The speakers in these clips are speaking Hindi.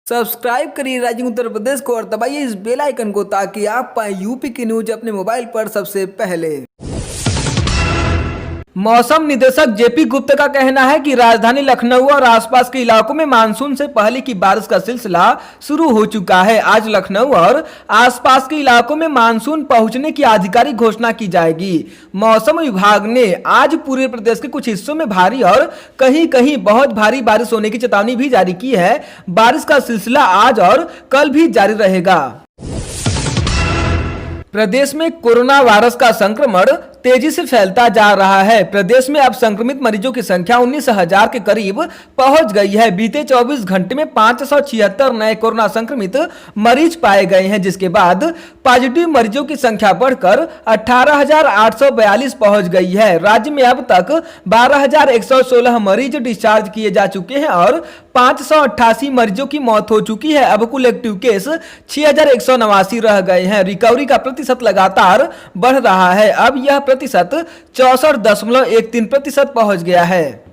सब्सक्राइब करिए राइजिंग उत्तर प्रदेश को और दबाइए इस बेल आइकन को ताकि आप पाए यूपी की न्यूज अपने मोबाइल पर सबसे पहले। मौसम निदेशक जेपी गुप्ता का कहना है कि राजधानी लखनऊ और आसपास के इलाकों में मानसून से पहले की बारिश का सिलसिला शुरू हो चुका है। आज लखनऊ और आसपास के इलाकों में मानसून पहुंचने की आधिकारिक घोषणा की जाएगी। मौसम विभाग ने आज पूरे प्रदेश के कुछ हिस्सों में भारी और कहीं कहीं बहुत भारी बारिश होने की चेतावनी भी जारी की है। बारिश का सिलसिला आज और कल भी जारी रहेगा। प्रदेश में कोरोना वायरस का संक्रमण तेजी से फैलता जा रहा है। प्रदेश में अब संक्रमित मरीजों की संख्या 19,000 के करीब पहुंच गई है। बीते 24 घंटे में 576 नए कोरोना संक्रमित मरीज पाए गए हैं, जिसके बाद पॉजिटिव मरीजों की संख्या बढ़कर 18,842 पहुंच गई है। राज्य में अब तक 12,116 मरीज डिस्चार्ज किए जा चुके हैं और 588 मरीजों की मौत हो चुकी है। अब कुल एक्टिव केस 6,189 रह गए हैं। रिकवरी का प्रतिशत लगातार बढ़ रहा है। अब यह प्रतिशत 64.13% पहुंच गया है।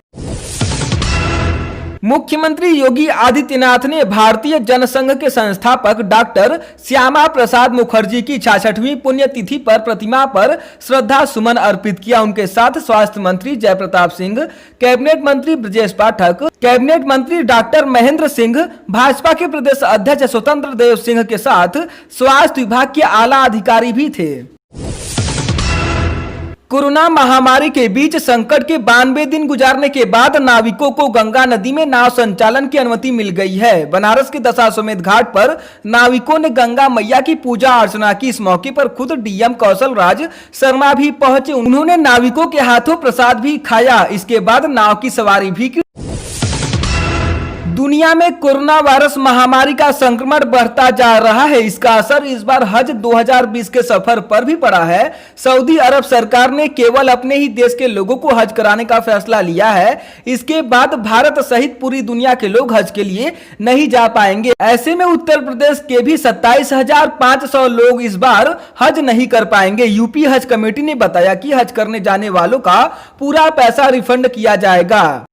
मुख्यमंत्री योगी आदित्यनाथ ने भारतीय जनसंघ के संस्थापक डॉक्टर श्यामा प्रसाद मुखर्जी की 66वीं पुण्यतिथि पर प्रतिमा पर श्रद्धा सुमन अर्पित किया। उनके साथ स्वास्थ्य मंत्री जयप्रताप सिंह, कैबिनेट मंत्री ब्रजेश पाठक, कैबिनेट मंत्री डॉक्टर महेंद्र सिंह, भाजपा के प्रदेश अध्यक्ष स्वतंत्र देव सिंह के साथ स्वास्थ्य विभाग के आला अधिकारी भी थे। कोरोना महामारी के बीच संकट के 92 दिन गुजारने के बाद नाविकों को गंगा नदी में नाव संचालन की अनुमति मिल गई है। बनारस के दशाश्वमेध घाट पर नाविकों ने गंगा मैया की पूजा अर्चना की। इस मौके पर खुद डीएम कौशल राज शर्मा भी पहुंचे। उन्होंने नाविकों के हाथों प्रसाद भी खाया। इसके बाद नाव की सवारी भी की। दुनिया में कोरोना वायरस महामारी का संक्रमण बढ़ता जा रहा है। इसका असर इस बार हज 2020 के सफर पर भी पड़ा है। सऊदी अरब सरकार ने केवल अपने ही देश के लोगों को हज कराने का फैसला लिया है। इसके बाद भारत सहित पूरी दुनिया के लोग हज के लिए नहीं जा पाएंगे। ऐसे में उत्तर प्रदेश के भी 27,500 लोग इस बार हज नहीं कर पाएंगे। यूपी हज कमेटी ने बताया कि हज करने जाने वालों का पूरा पैसा रिफंड किया जाएगा।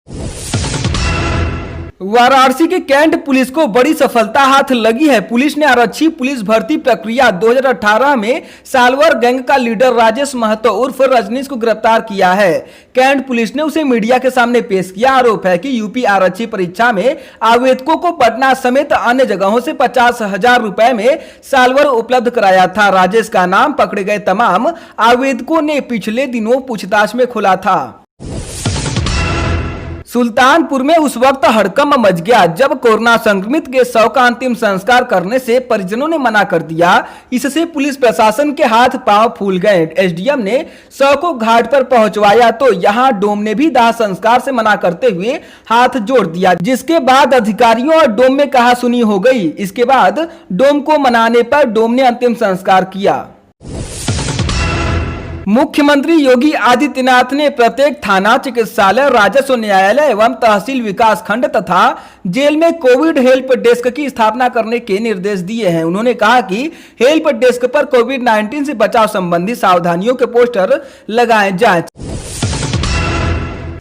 वाराणसी के कैंट पुलिस को बड़ी सफलता हाथ लगी है। पुलिस ने आरक्षी पुलिस भर्ती प्रक्रिया 2018 में सालवर गैंग का लीडर राजेश महतो उर्फ रजनीश को गिरफ्तार किया है। कैंट पुलिस ने उसे मीडिया के सामने पेश किया। आरोप है कि यूपी आरक्षी परीक्षा में आवेदकों को पटना समेत अन्य जगहों से 50,000 रुपए में सालवर उपलब्ध कराया था। राजेश का नाम पकड़े गए तमाम आवेदकों ने पिछले दिनों पूछताछ में खुला था। सुल्तानपुर में उस वक्त हड़कंप मच गया जब कोरोना संक्रमित के शव का अंतिम संस्कार करने से परिजनों ने मना कर दिया। इससे पुलिस प्रशासन के हाथ पांव फूल गए। एसडीएम ने शव को घाट पर पहुंचवाया तो यहां डोम ने भी दाह संस्कार से मना करते हुए हाथ जोड़ दिया, जिसके बाद अधिकारियों और डोम में कहासुनी हो गई। इसके बाद डोम को मनाने पर डोम ने अंतिम संस्कार किया। मुख्यमंत्री योगी आदित्यनाथ ने प्रत्येक थाना, चिकित्सालय, राजस्व न्यायालय एवं तहसील विकास खंड तथा जेल में कोविड हेल्प डेस्क की स्थापना करने के निर्देश दिए हैं। उन्होंने कहा कि हेल्प डेस्क पर कोविड-19 से बचाव संबंधी सावधानियों के पोस्टर लगाए जाएं।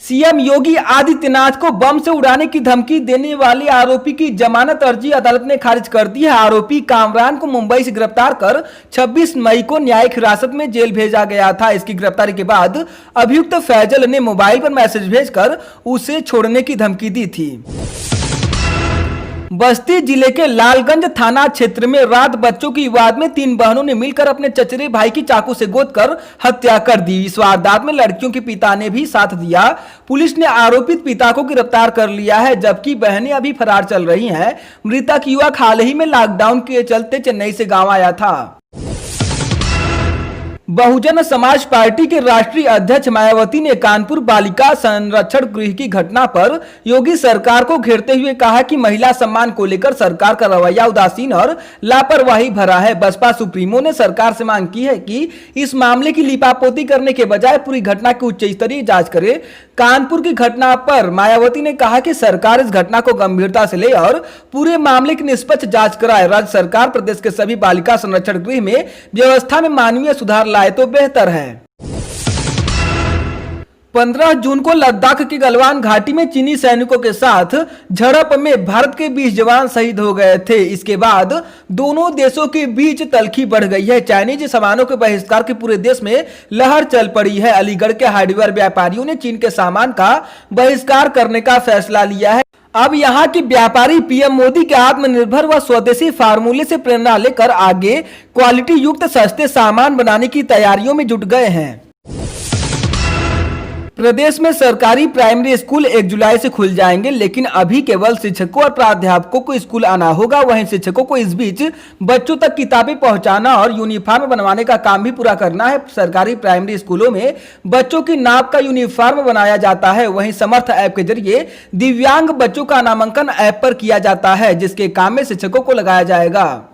सीएम योगी आदित्यनाथ को बम से उड़ाने की धमकी देने वाले आरोपी की जमानत अर्जी अदालत ने खारिज कर दी है। आरोपी कामरान को मुंबई से गिरफ्तार कर 26 मई को न्यायिक हिरासत में जेल भेजा गया था। इसकी गिरफ्तारी के बाद अभियुक्त फैजल ने मोबाइल पर मैसेज भेजकर उसे छोड़ने की धमकी दी थी। बस्ती जिले के लालगंज थाना क्षेत्र में रात बच्चों की विवाद में 3 बहनों ने मिलकर अपने चचेरे भाई की चाकू से गोदकर हत्या कर दी। इस वारदात में लड़कियों के पिता ने भी साथ दिया। पुलिस ने आरोपित पिता को गिरफ्तार कर लिया है, जबकि बहनें अभी फरार चल रही हैं। मृतक युवक हाल ही में लॉकडाउन के चलते चेन्नई से गांव आया था। बहुजन समाज पार्टी के राष्ट्रीय अध्यक्ष मायावती ने कानपुर बालिका संरक्षण गृह की घटना पर योगी सरकार को घेरते हुए कहा कि महिला सम्मान को लेकर सरकार का रवैया उदासीन और लापरवाही भरा है। बसपा सुप्रीमो ने सरकार से मांग की है कि इस मामले की लिपापोती करने के बजाय पूरी घटना की उच्च स्तरीय जांच करे। कानपुर की घटना पर मायावती ने कहा कि सरकार इस घटना को गंभीरता से ले और पूरे मामले की निष्पक्ष जांच कराए। राज्य सरकार प्रदेश के सभी बालिका संरक्षण गृह में व्यवस्था में मानवीय सुधार लाए तो बेहतर है। 15 जून को लद्दाख की गलवान घाटी में चीनी सैनिकों के साथ झड़प में भारत के 20 जवान शहीद हो गए थे। इसके बाद दोनों देशों के बीच तल्खी बढ़ गई है। चाइनीज सामानों के बहिष्कार की पूरे देश में लहर चल पड़ी है। अलीगढ़ के हार्डवेयर व्यापारियों ने चीन के सामान का बहिष्कार करने का फैसला लिया है। अब यहाँ के व्यापारी पीएम मोदी के आत्मनिर्भर व स्वदेशी फार्मूले से प्रेरणा लेकर आगे क्वालिटी युक्त सस्ते सामान बनाने की तैयारियों में जुट गए हैं। प्रदेश में सरकारी प्राइमरी स्कूल 1 जुलाई से खुल जाएंगे, लेकिन अभी केवल शिक्षकों और प्राध्यापकों को स्कूल आना होगा। वहीं शिक्षकों को इस बीच बच्चों तक किताबें पहुंचाना और यूनिफॉर्म बनवाने का काम भी पूरा करना है। सरकारी प्राइमरी स्कूलों में बच्चों की नाप का यूनिफॉर्म बनाया जाता है। वहीं समर्थ ऐप के जरिए दिव्यांग बच्चों का नामांकन ऐप पर किया जाता है, जिसके काम में शिक्षकों को लगाया जाएगा।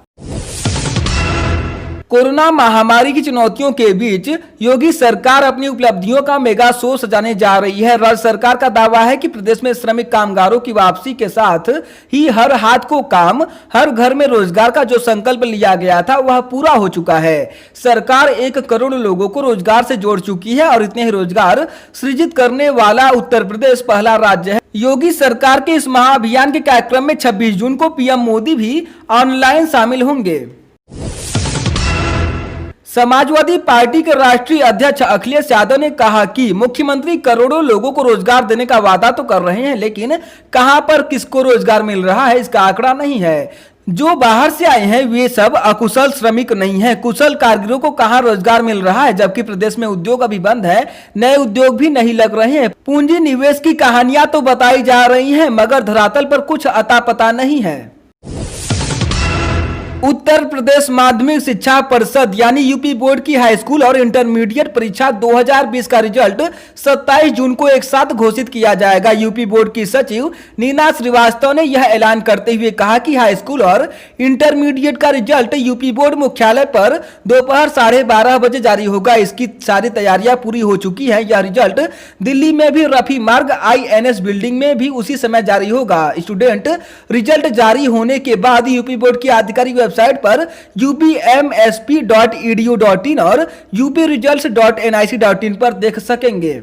कोरोना महामारी की चुनौतियों के बीच योगी सरकार अपनी उपलब्धियों का मेगा शो सजाने जा रही है। राज्य सरकार का दावा है कि प्रदेश में श्रमिक कामगारों की वापसी के साथ ही हर हाथ को काम, हर घर में रोजगार का जो संकल्प लिया गया था वह पूरा हो चुका है। सरकार 1 करोड़ लोगों को रोजगार से जोड़ चुकी है और इतने ही रोजगार सृजित करने वाला उत्तर प्रदेश पहला राज्य है। योगी सरकार के इस महाअभियान के कार्यक्रम में 26 जून को पीएम मोदी भी ऑनलाइन शामिल होंगे। समाजवादी पार्टी के राष्ट्रीय अध्यक्ष अखिलेश यादव ने कहा कि मुख्यमंत्री करोड़ों लोगों को रोजगार देने का वादा तो कर रहे हैं, लेकिन कहां पर किसको रोजगार मिल रहा है इसका आंकड़ा नहीं है। जो बाहर से आए हैं वे सब अकुशल श्रमिक नहीं है। कुशल कारीगरों को कहां रोजगार मिल रहा है, जबकि प्रदेश में उद्योग अभी बंद है, नए उद्योग भी नहीं लग रहे हैं। पूंजी निवेश की कहानियां तो बताई जा रही हैं, मगर धरातल पर कुछ अता पता नहीं है। उत्तर प्रदेश माध्यमिक शिक्षा परिषद यानी यूपी बोर्ड की हाई स्कूल और इंटरमीडिएट परीक्षा 2020 का रिजल्ट 27 जून को एक साथ घोषित किया जाएगा। यूपी बोर्ड की सचिव नीना श्रीवास्तव ने यह ऐलान करते हुए कहा कि हाई स्कूल और इंटरमीडिएट का रिजल्ट यूपी बोर्ड मुख्यालय पर दोपहर 12:30 बजे जारी होगा। इसकी सारी तैयारियां पूरी हो चुकी है। यह रिजल्ट दिल्ली में भी रफी मार्ग INS बिल्डिंग में भी उसी समय जारी होगा। स्टूडेंट रिजल्ट जारी होने के बाद यूपी बोर्ड की आधिकारिक वेबसाइट पर upmsp.edu.in और upresults.nic.in पर देख सकेंगे।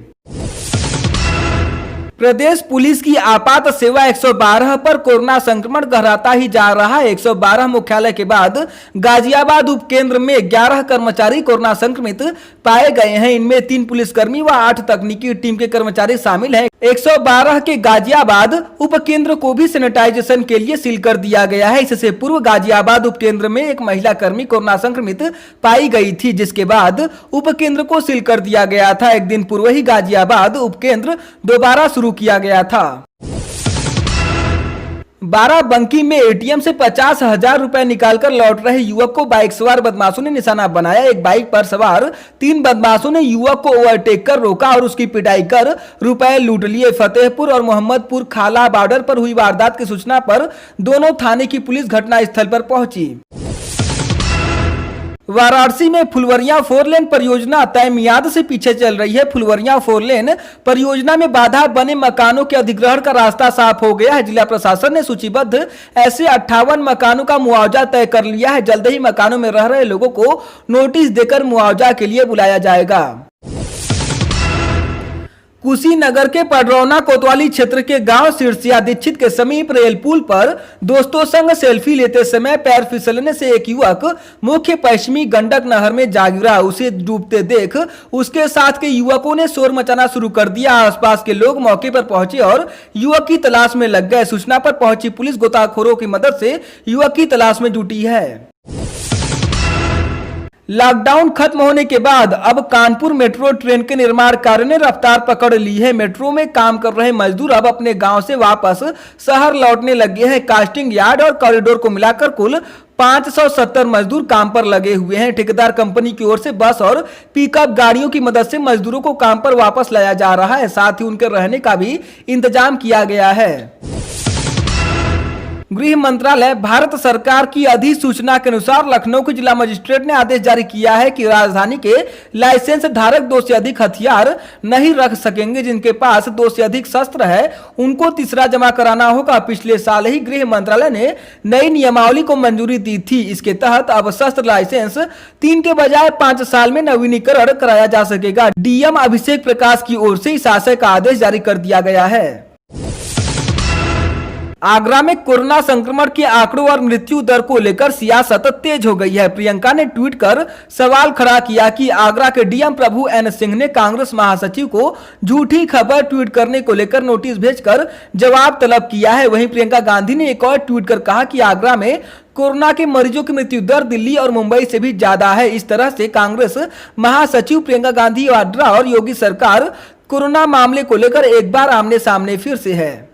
प्रदेश पुलिस की आपात सेवा 112 पर कोरोना संक्रमण गहराता ही जा रहा है। 112 मुख्यालय के बाद गाजियाबाद उपकेंद्र में 11 कर्मचारी कोरोना संक्रमित पाए गए हैं। इनमें 3 पुलिसकर्मी व 8 तकनीकी टीम के कर्मचारी शामिल हैं। 112 के गाजियाबाद उपकेंद्र को भी सैनिटाइजेशन के लिए सील कर दिया गया है। इससे पूर्व गाजियाबाद उपकेंद्र में एक महिला कर्मी कोरोना संक्रमित पाई गई थी, जिसके बाद उपकेंद्र को सील कर दिया गया था। एक दिन पूर्व ही गाजियाबाद उपकेंद्र दोबारा शुरू किया गया था। बाराबंकी में एटीएम से 50,000 रुपए निकालकर लौट रहे युवक को बाइक सवार बदमाशों ने निशाना बनाया। एक बाइक पर सवार 3 बदमाशों ने युवक को ओवरटेक कर रोका और उसकी पिटाई कर रुपए लूट लिए। फतेहपुर और मोहम्मदपुर खाला बॉर्डर पर हुई वारदात की सूचना पर दोनों थाने की पुलिस घटनास्थल पर पहुंची। वाराणसी में फुलवरिया 4 लेन परियोजना तय मियाद से पीछे चल रही है। फुलवरिया 4 लेन परियोजना में बाधा बने मकानों के अधिग्रहण का रास्ता साफ हो गया है। जिला प्रशासन ने सूचीबद्ध ऐसे 58 मकानों का मुआवजा तय कर लिया है। जल्द ही मकानों में रह रहे लोगों को नोटिस देकर मुआवजा के लिए बुलाया जाएगा। कुशीनगर के पडरौना कोतवाली क्षेत्र के गांव सिरसिया दीक्षित के समीप रेल पुल पर दोस्तों संग सेल्फी लेते समय पैर फिसलने से एक युवक मुख्य पश्चिमी गंडक नहर में जा गिरा। उसे डूबते देख उसके साथ के युवकों ने शोर मचाना शुरू कर दिया। आसपास के लोग मौके पर पहुंचे और युवक की तलाश में लग गए। सूचना पर पहुंची पुलिस गोताखोरों की मदद से युवक की तलाश में जुटी है। लॉकडाउन खत्म होने के बाद अब कानपुर मेट्रो ट्रेन के निर्माण कार्य ने रफ्तार पकड़ ली है। मेट्रो में काम कर रहे मजदूर अब अपने गांव से वापस शहर लौटने लगे हैं। कास्टिंग यार्ड और कॉरिडोर को मिलाकर कुल 570 मजदूर काम पर लगे हुए हैं। ठेकेदार कंपनी की ओर से बस और पिकअप गाड़ियों की मदद से मजदूरों को काम पर वापस लाया जा रहा है। साथ ही उनके रहने का भी इंतजाम किया गया है। गृह मंत्रालय भारत सरकार की अधिसूचना के अनुसार लखनऊ के जिला मजिस्ट्रेट ने आदेश जारी किया है कि राजधानी के लाइसेंस धारक 2 से अधिक हथियार नहीं रख सकेंगे। जिनके पास 2 से अधिक शस्त्र है उनको तीसरा जमा कराना होगा। पिछले साल ही गृह मंत्रालय ने नई नियमावली को मंजूरी दी थी। इसके तहत अब शस्त्र लाइसेंस 3 के बजाय 5 साल में नवीनीकरण कराया जा सकेगा। डीएम अभिषेक प्रकाश की ओर से इस आशय का आदेश जारी कर दिया गया है। आगरा में कोरोना संक्रमण के आंकड़ों और मृत्यु दर को लेकर सियासत तेज हो गई है। प्रियंका ने ट्वीट कर सवाल खड़ा किया कि आगरा के डीएम प्रभु एन सिंह ने कांग्रेस महासचिव को झूठी खबर ट्वीट करने को लेकर नोटिस भेजकर जवाब तलब किया है। वहीं प्रियंका गांधी ने एक और ट्वीट कर कहा कि आगरा में कोरोना के मरीजों की मृत्यु दर दिल्ली और मुंबई से भी ज्यादा है। इस तरह से कांग्रेस महासचिव प्रियंका गांधी वाड्रा और योगी सरकार कोरोना मामले को लेकर एक बार आमने सामने फिर से है।